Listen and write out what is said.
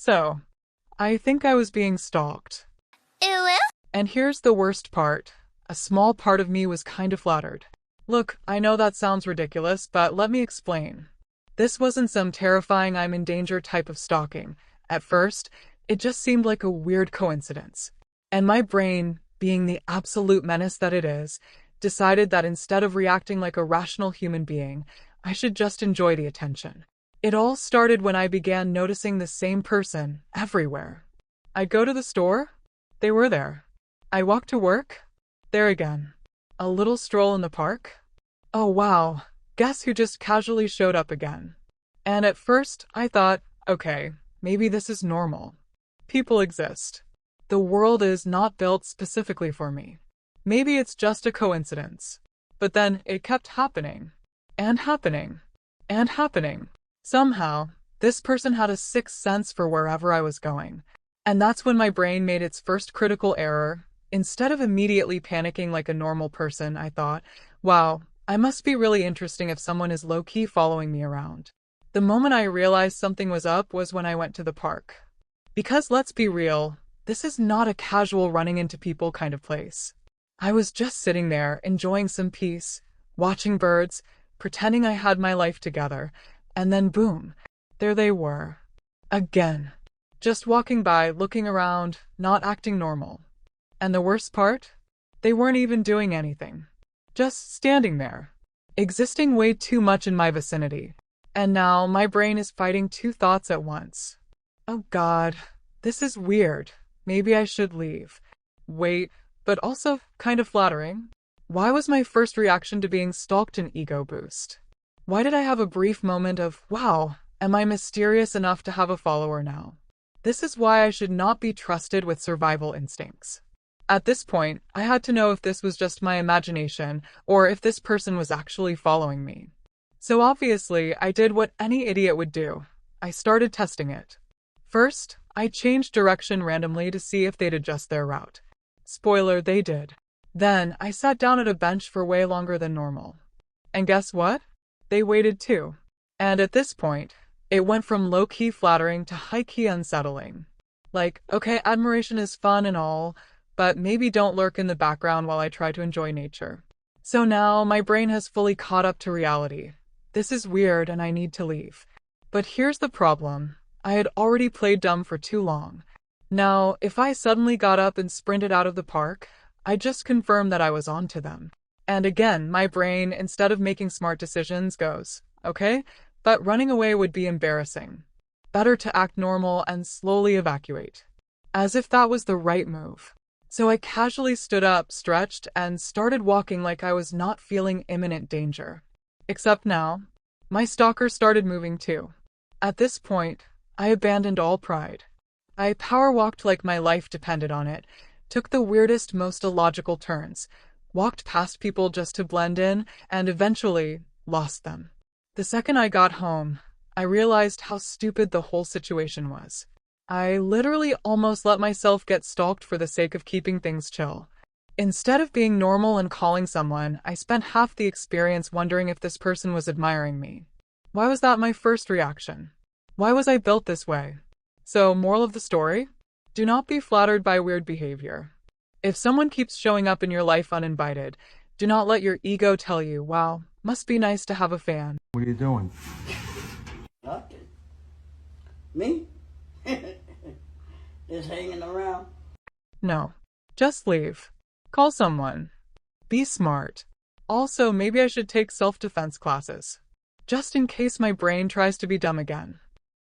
So, I think I was being stalked. Ew. And here's the worst part. A small part of me was kind of flattered. Look, I know that sounds ridiculous, but let me explain. This wasn't some terrifying I'm in danger type of stalking. At first, it just seemed like a weird coincidence. And my brain, being the absolute menace that it is, decided that instead of reacting like a rational human being, I should just enjoy the attention. It all started when I began noticing the same person everywhere. I'd go to the store, they were there. I walked to work, there again. A little stroll in the park. Oh wow, guess who just casually showed up again? And at first, I thought, okay, maybe this is normal. People exist. The world is not built specifically for me. Maybe it's just a coincidence. But then it kept happening. And happening. And happening. Somehow, this person had a sixth sense for wherever I was going. And that's when my brain made its first critical error. Instead of immediately panicking like a normal person, I thought, wow, I must be really interesting if someone is low-key following me around. The moment I realized something was up was when I went to the park. Because let's be real, this is not a casual running into people kind of place. I was just sitting there, enjoying some peace, watching birds, pretending I had my life together, and then boom, there they were. Again. Just walking by, looking around, not acting normal. And the worst part? They weren't even doing anything. Just standing there. Existing way too much in my vicinity. And now my brain is fighting two thoughts at once. Oh God, this is weird. Maybe I should leave. Wait, but also kind of flattering. Why was my first reaction to being stalked an ego boost? Why did I have a brief moment of, wow, am I mysterious enough to have a follower now? This is why I should not be trusted with survival instincts. At this point, I had to know if this was just my imagination or if this person was actually following me. So obviously, I did what any idiot would do. I started testing it. First, I changed direction randomly to see if they'd adjust their route. Spoiler, they did. Then, I sat down at a bench for way longer than normal. And guess what? They waited too. And at this point, it went from low-key flattering to high-key unsettling. Like, okay, admiration is fun and all, but maybe don't lurk in the background while I try to enjoy nature. So now, my brain has fully caught up to reality. This is weird and I need to leave. But here's the problem. I had already played dumb for too long. Now, if I suddenly got up and sprinted out of the park, I just confirmed that I was onto them. And again, my brain, instead of making smart decisions, goes, okay, but running away would be embarrassing. Better to act normal and slowly evacuate. As if that was the right move. So I casually stood up, stretched, and started walking like I was not feeling imminent danger. Except now, my stalker started moving too. At this point, I abandoned all pride. I power walked like my life depended on it, took the weirdest, most illogical turns, walked past people just to blend in, and eventually lost them. The second I got home, I realized how stupid the whole situation was. I literally almost let myself get stalked for the sake of keeping things chill. Instead of being normal and calling someone, I spent half the experience wondering if this person was admiring me. Why was that my first reaction? Why was I built this way? So, moral of the story? Do not be flattered by weird behavior. If someone keeps showing up in your life uninvited, do not let your ego tell you, wow, must be nice to have a fan. What are you doing? Nothing. Me? Just hanging around. No. Just leave. Call someone. Be smart. Also, maybe I should take self-defense classes. Just in case my brain tries to be dumb again.